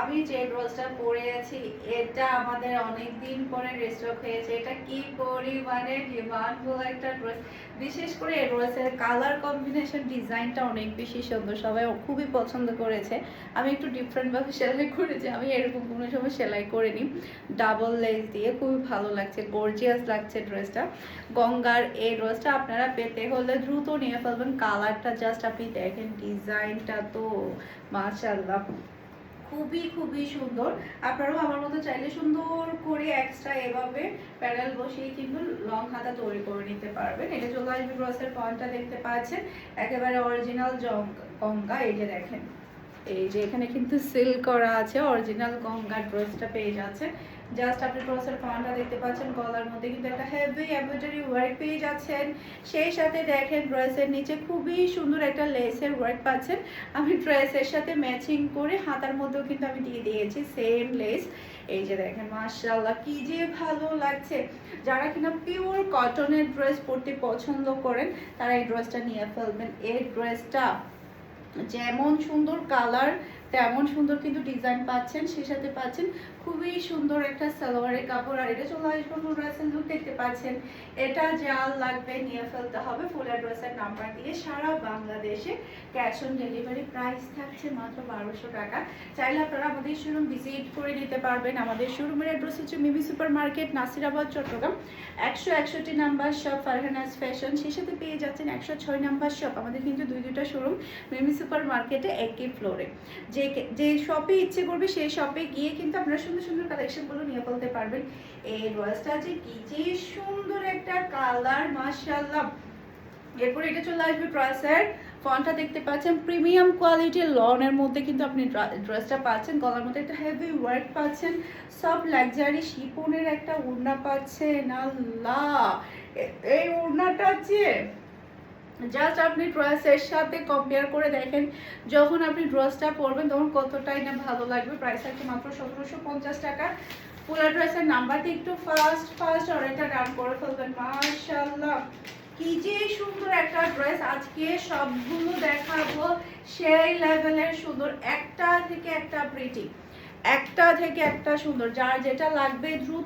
আমি যে ড্রেসটা পরে আছি এটা আমাদের অনেক দিন পরে রিস্টক হয়েছে। এটা কি পরিমাণে ডিমান্ডফুল একটা ড্রেস, বিশেষ করে এই ড্রেসের কালার কম্বিনেশন ডিজাইনটা অনেক বেশি সুন্দর, সবাই খুবই পছন্দ করেছে। আমি একটু ডিফারেন্টভাবে সেলাই করেছি, আমি এরকম কোনো সময় সেলাই করিনি। ডাবল লেস দিয়ে খুবই ভালো লাগছে, গর্জিয়াস লাগছে ড্রেসটা। গঙ্গার এই ড্রেসটা আপনারা পেতে হলে দ্রুত নিয়ে ফেলবেন। কালারটা জাস্ট আপনি দেখেন, ডিজাইনটা তো মাশাআল্লাহ খুবই খুবই সুন্দর। আপনারাও আমার মতো চাইলে সুন্দর করে এক্সট্রা এভাবে প্যানেল বসিয়ে কিন্তু লং হাতা তৈরি করে নিতে পারবেন। এটা চলে আসবে ব্রসের ফন্টটা দেখতে পাচ্ছেন, একেবারে অরিজিনাল গঙ্গা। এই যে দেখেন, এই যে এখানে কিন্তু সিল করা আছে, অরিজিনাল গঙ্গার ড্রেসটা পেয়ে যাচ্ছে। জাস্ট আপনি ড্রেসের ফন্টটা দেখতে পাচ্ছেন, গলার মধ্যে কিন্তু একটা হেভি এমব্রয়ডারি ওয়ার্ক পেয়ে যাচ্ছেন। সেই সাথে দেখেন ড্রেসের নিচে খুবই সুন্দর একটা লেসের ওয়ার্ক পাচ্ছেন। আমি ড্রেসের সাথে ম্যাচিং করে হাতার মধ্যেও কিন্তু আমি দিয়ে দিয়েছি সেম লেস। এই যে দেখেন, মাশাআল্লাহ কি যে ভালো লাগছে। যারা কিনা পিওর কটনের ড্রেস পরতে পছন্দ করেন তারা এই ড্রেসটা নিয়ে ফেলবেন। এই ড্রেসটা যেমন সুন্দর কালার তেমন সুন্দর কিন্তু ডিজাইন পাচ্ছেন, সেই সাথে পাচ্ছেন খুবই সুন্দর একটা সালোয়ারের কাপড়। আর এটা চলে আসবে ফুল ড্রেসের লুক দেখতে পাচ্ছেন। এটা যার লাগবে নিয়ে ফেলতে হবে ফুল অ্যাড্রেসের নাম্বার দিয়ে। সারা বাংলাদেশে ক্যাশ অন ডেলিভারি, প্রাইস থাকছে মাত্র 1200 টাকা। চাইলে আপনারা আমাদের শোরুম ভিজিট করে নিতে পারবেন। আমাদের শোরুমের অ্যাড্রেস হচ্ছে Mimi super market, Nasirabad, Chattogram. 161 number shop Farhana's fashion, সেই সাথে পেয়ে যাচ্ছেন 106 নাম্বার শপ। আমাদের কিন্তু দুইটা শোরুম মিমি সুপার মার্কেটে একই ফ্লোরে। যে শপে ইচ্ছে করবে সেই শপে গিয়ে কিন্তু আপনারা সুন্দর সুন্দর কালেকশনগুলো নিয়ে ফেলতে পারবেন। এই ড্রেসটা যে কি যে সুন্দর একটা কালার, মাশাআল্লাহ। এরপর এটা চলে আসবে ড্রেসের ফন্টটা দেখতে পাচ্ছেন, প্রিমিয়াম কোয়ালিটির লনের মধ্যে কিন্তু আপনি ড্রেসটা পাচ্ছেন। গলার মধ্যে একটা হেভি ওয়ার্ক পাচ্ছেন, সব লাক্সারি শিপনের একটা ওড়না পাচ্ছেন। আল্লাহ, এই ওড়নাটা যে জাস্ট আপনি ড্রেসের সাথে কম্পেয়ার করে দেখেন, যখন আপনি ড্রেসটা পরবেন তখন কতটাই না ভালো লাগবে। প্রাইস আছে মাত্র 1750 টাকা। ফুল ড্রেসের নাম্বারটি একটু ফার্স্ট অর্ডারটা ডান করে ফেলবেন। মাশাআল্লাহ কি যে সুন্দর একটা ড্রেস, আজকে সবগুলো দেখাবো সেই লেভেলের সুন্দর, একটা থেকে একটা প্রিটি, একটা থেকে একটা সুন্দর। যার যেটা লাগবে দ্রুত